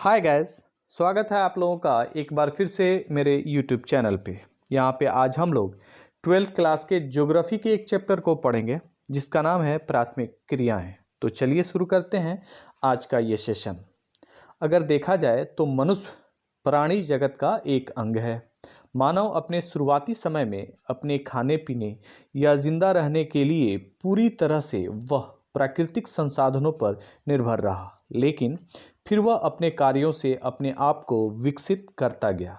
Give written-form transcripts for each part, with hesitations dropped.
Hi guys, स्वागत है आप लोगों का एक बार फिर से मेरे यूट्यूब चैनल पे। यहाँ पे आज हम लोग 12th क्लास के ज्योग्राफी के एक चैप्टर को पढ़ेंगे जिसका नाम है प्राथमिक क्रियाएं। तो चलिए शुरू करते हैं आज का ये सेशन। अगर देखा जाए तो मनुष्य प्राणी जगत का एक अंग है। मानव अपने शुरुआती समय में अपने खाने पीने या जिंदा रहने के लिए पूरी तरह से वह प्राकृतिक संसाधनों पर निर्भर रहा, लेकिन फिर वह अपने कार्यों से अपने आप को विकसित करता गया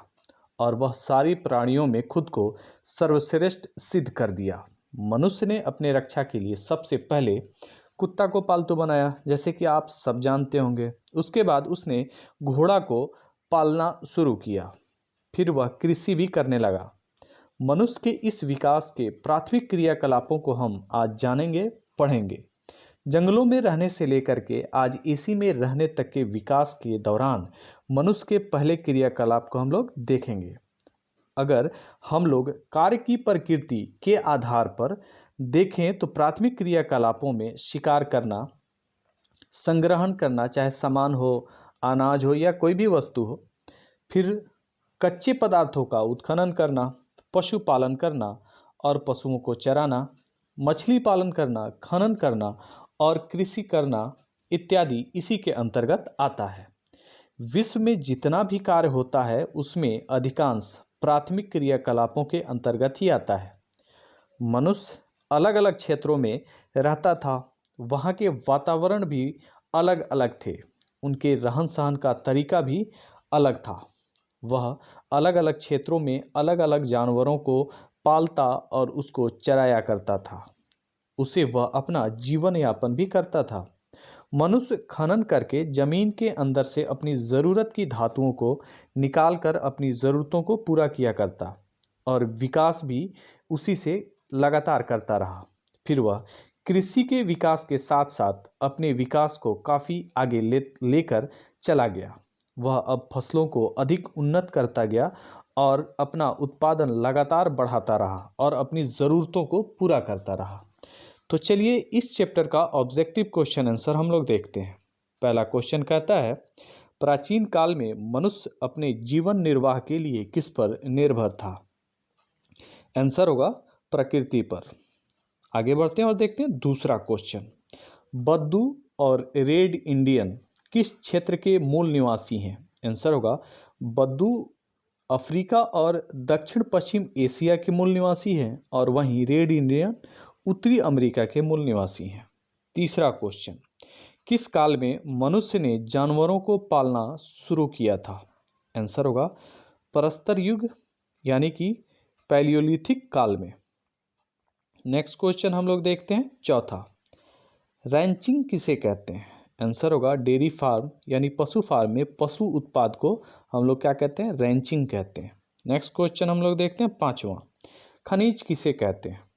और वह सारी प्राणियों में खुद को सर्वश्रेष्ठ सिद्ध कर दिया। मनुष्य ने अपने रक्षा के लिए सबसे पहले कुत्ता को पालतू बनाया, जैसे कि आप सब जानते होंगे। उसके बाद उसने घोड़ा को पालना शुरू किया, फिर वह कृषि भी करने लगा। मनुष्य के इस विकास के प्राथमिक क्रियाकलापों को हम आज जानेंगे, पढ़ेंगे। जंगलों में रहने से लेकर के आज एसी में रहने तक के विकास के दौरान मनुष्य के पहले क्रियाकलाप को हम लोग देखेंगे। अगर हम लोग कार्य की प्रकृति के आधार पर देखें तो प्राथमिक क्रियाकलापों में शिकार करना, संग्रहण करना, चाहे सामान हो, अनाज हो या कोई भी वस्तु हो, फिर कच्चे पदार्थों का उत्खनन करना, पशुपालन करना और पशुओं को चराना, मछली पालन करना, खनन करना और कृषि करना इत्यादि इसी के अंतर्गत आता है। विश्व में जितना भी कार्य होता है उसमें अधिकांश प्राथमिक क्रियाकलापों के अंतर्गत ही आता है। मनुष्य अलग अलग क्षेत्रों में रहता था, वहाँ के वातावरण भी अलग अलग थे, उनके रहन सहन का तरीका भी अलग था। वह अलग अलग क्षेत्रों में अलग अलग जानवरों को पालता और उसको चराया करता था, उसे वह अपना जीवन यापन भी करता था। मनुष्य खनन करके जमीन के अंदर से अपनी ज़रूरत की धातुओं को निकालकर अपनी ज़रूरतों को पूरा किया करता और विकास भी उसी से लगातार करता रहा। फिर वह कृषि के विकास के साथ साथ अपने विकास को काफ़ी आगे लेकर चला गया। वह अब फसलों को अधिक उन्नत करता गया और अपना उत्पादन लगातार बढ़ाता रहा और अपनी ज़रूरतों को पूरा करता रहा। तो चलिए इस चैप्टर का ऑब्जेक्टिव क्वेश्चन आंसर हम लोग देखते हैं। पहला क्वेश्चन कहता है, प्राचीन काल में मनुष्य अपने जीवन निर्वाह के लिए किस पर निर्भर था? आंसर होगा प्रकृति पर। आगे बढ़ते हैं और देखते हैं दूसरा क्वेश्चन। बद्दू और रेड इंडियन किस क्षेत्र के मूल निवासी हैं? आंसर होगा बद्दू अफ्रीका और दक्षिण पश्चिम एशिया के मूल निवासी हैं और वहीं रेड इंडियन उत्तरी अमेरिका के मूल निवासी हैं। तीसरा क्वेश्चन, किस काल में मनुष्य ने जानवरों को पालना शुरू किया था? आंसर होगा प्रस्तर युग यानी कि पैलियोलिथिक काल में। नेक्स्ट क्वेश्चन हम लोग देखते हैं चौथा, रैंचिंग किसे कहते हैं? आंसर होगा डेयरी फार्म यानी पशु फार्म में पशु उत्पाद को हम लोग क्या कहते हैं? रैंचिंग कहते हैं। नेक्स्ट क्वेश्चन हम लोग देखते हैं पांचवा, खनिज किसे कहते हैं?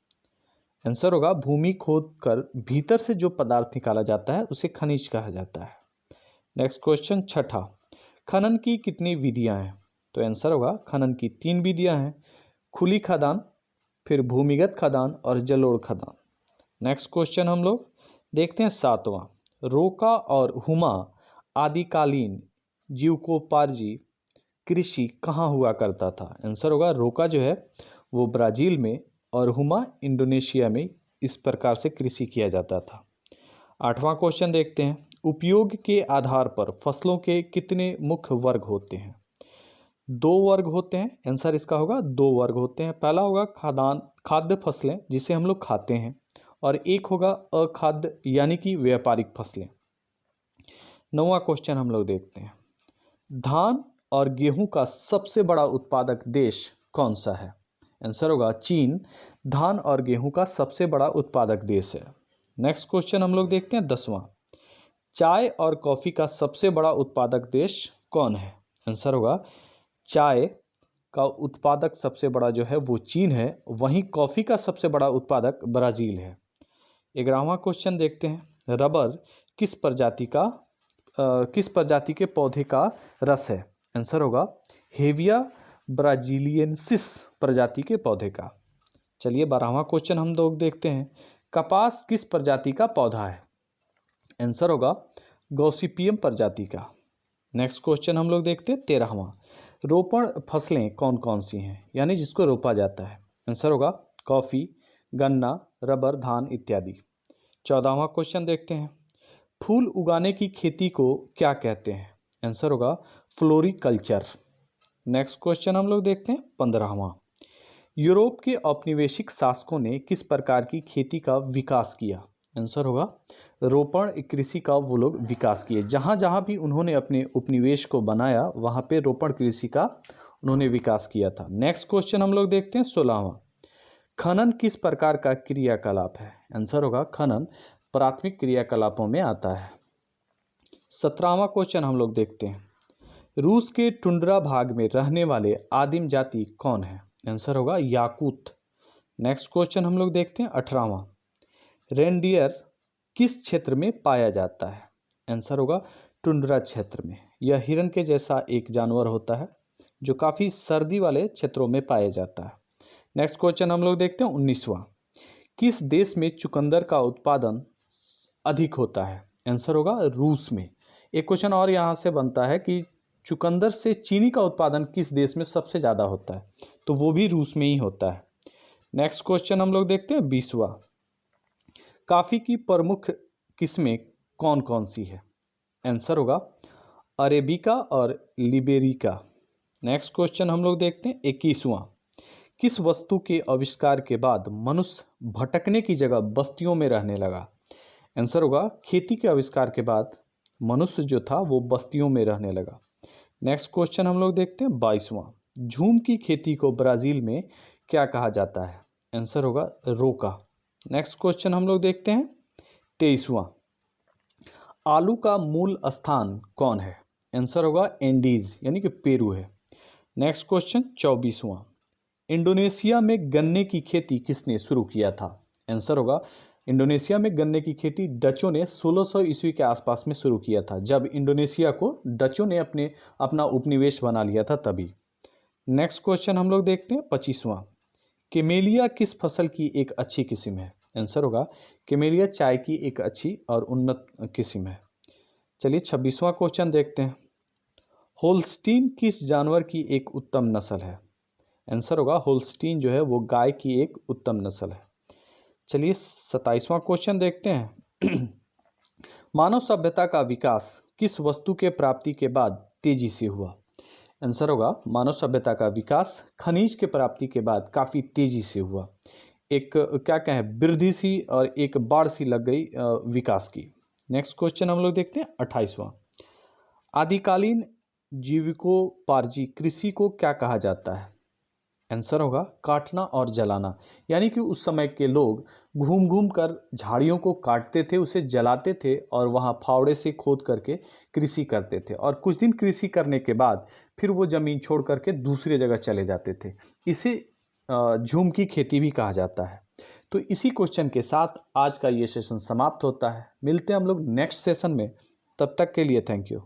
आंसर होगा भूमि खोद कर भीतर से जो पदार्थ निकाला जाता है उसे खनिज कहा जाता है। नेक्स्ट क्वेश्चन छठा, खनन की कितनी विधियां हैं? तो आंसर होगा खनन की 3 विधियां हैं, खुली खदान, फिर भूमिगत खदान और जलोढ़ खदान। नेक्स्ट क्वेश्चन हम लोग देखते हैं सातवां, रोका और हुमा आदिकालीन जीवकोपार्जी कृषि कहाँ हुआ करता था? आंसर होगा रोका जो है वो ब्राज़ील में और हुमा इंडोनेशिया में इस प्रकार से कृषि किया जाता था। आठवां क्वेश्चन देखते हैं, उपयोग के आधार पर फसलों के कितने मुख्य वर्ग होते हैं? 2 वर्ग होते हैं। आंसर इसका होगा 2 वर्ग होते हैं। पहला होगा खाद्य फसलें जिसे हम लोग खाते हैं और एक होगा अखाद्य यानी कि व्यापारिक फसलें। 9वां क्वेश्चन हम लोग देखते हैं, धान और गेहूं का सबसे बड़ा उत्पादक देश कौन सा है? आंसर होगा चीन धान और गेहूं का सबसे बड़ा उत्पादक देश है। नेक्स्ट क्वेश्चन हम लोग देखते हैं 10वां, चाय और कॉफ़ी का सबसे बड़ा उत्पादक देश कौन है? आंसर होगा चाय का उत्पादक सबसे बड़ा जो है वो चीन है, वहीं कॉफ़ी का सबसे बड़ा उत्पादक ब्राज़ील है। 11वां क्वेश्चन देखते हैं, रबर किस प्रजाति के पौधे का रस है? आंसर होगा हेविया ब्राजीलियनसिस प्रजाति के पौधे का। चलिए 12वां क्वेश्चन हम लोग देखते हैं, कपास किस प्रजाति का पौधा है? आंसर होगा गॉसिपियम प्रजाति का। नेक्स्ट क्वेश्चन हम लोग देखते हैं 13वां। रोपण फसलें कौन कौन सी हैं, यानी जिसको रोपा जाता है। आंसर होगा कॉफ़ी, गन्ना, रबर, धान इत्यादि। 14वां क्वेश्चन देखते हैं। फूल उगाने की खेती को क्या कहते हैं। आंसर होगा फ्लोरिकल्चर। नेक्स्ट क्वेश्चन हम लोग देखते हैं 15वां। यूरोप के औपनिवेशिक शासकों ने किस प्रकार की खेती का विकास किया। आंसर होगा रोपण कृषि का वो लोग विकास किए। जहाँ जहाँ भी उन्होंने अपने उपनिवेश को बनाया वहाँ पे रोपण कृषि का उन्होंने विकास किया था। नेक्स्ट क्वेश्चन हम लोग देखते हैं 16वां। खनन किस प्रकार का क्रियाकलाप है। आंसर होगा खनन प्राथमिक क्रियाकलापों में आता है। 17वां क्वेश्चन हम लोग देखते हैं। रूस के टुंड्रा भाग में रहने वाले आदिम जाति कौन है। आंसर होगा याकूत। नेक्स्ट क्वेश्चन हम लोग देखते हैं 18वां। रेनडियर किस क्षेत्र में पाया जाता है। आंसर होगा टुंड्रा क्षेत्र में। यह हिरन के जैसा एक जानवर होता है जो काफ़ी सर्दी वाले क्षेत्रों में पाया जाता है। नेक्स्ट क्वेश्चन हम लोग देखते हैं 19वां। किस देश में चुकंदर का उत्पादन अधिक होता है। आंसर होगा रूस में। एक क्वेश्चन और यहाँ से बनता है कि चुकंदर से चीनी का उत्पादन किस देश में सबसे ज़्यादा होता है, तो वो भी रूस में ही होता है। नेक्स्ट क्वेश्चन हम लोग देखते हैं 20वां। कॉफ़ी की प्रमुख किस्में कौन कौन सी है। आंसर होगा अरेबिका और लिबेरिका। नेक्स्ट क्वेश्चन हम लोग देखते हैं 21वां। किस वस्तु के आविष्कार के बाद मनुष्य भटकने की जगह बस्तियों में रहने लगा। आंसर होगा खेती के आविष्कार के बाद मनुष्य जो था वो बस्तियों में रहने लगा। नेक्स्ट क्वेश्चन हम लोग देखते हैं 22वां। झूम की खेती को ब्राज़ील में क्या कहा जाता है। आंसर होगा रोका। नेक्स्ट क्वेश्चन हम लोग देखते हैं 23वां। आलू का मूल स्थान कौन है। आंसर होगा एंडीज यानी कि पेरू है। Next question 24वां। इंडोनेशिया में गन्ने की खेती किसने शुरू किया था। आंसर होगा इंडोनेशिया में गन्ने की खेती डचों ने 1600 ईस्वी के आसपास में शुरू किया था, जब इंडोनेशिया को डचों ने अपना उपनिवेश बना लिया था तभी। नेक्स्ट क्वेश्चन हम लोग देखते हैं 25वां। केमेलिया किस फसल की एक अच्छी किस्म है। आंसर होगा केमेलिया चाय की एक अच्छी और उन्नत किस्म है। चलिए 26वां क्वेश्चन देखते हैं। होल्स्टीन किस जानवर की एक उत्तम नस्ल है। आंसर होगा होल्स्टीन जो है वो गाय की एक उत्तम नस्ल है। चलिए 27वां क्वेश्चन देखते हैं। मानव सभ्यता का विकास किस वस्तु के प्राप्ति के बाद तेजी से हुआ। आंसर होगा मानव सभ्यता का विकास खनिज के प्राप्ति के बाद काफ़ी तेजी से हुआ। एक क्या कहें वृद्धि सी और एक बाढ़ सी लग गई विकास की। नेक्स्ट क्वेश्चन हम लोग देखते हैं 28वां। आदिकालीन जीविकोपार्जी कृषि को क्या कहा जाता है। आंसर होगा काटना और जलाना, यानी कि उस समय के लोग घूम घूम कर झाड़ियों को काटते थे, उसे जलाते थे और वहाँ फावड़े से खोद करके कृषि करते थे, और कुछ दिन कृषि करने के बाद फिर वो ज़मीन छोड़ करके दूसरी जगह चले जाते थे। इसे झूम की खेती भी कहा जाता है। तो इसी क्वेश्चन के साथ आज का ये सेशन समाप्त होता है। मिलते हैं हम लोग नेक्स्ट सेशन में, तब तक के लिए थैंक यू।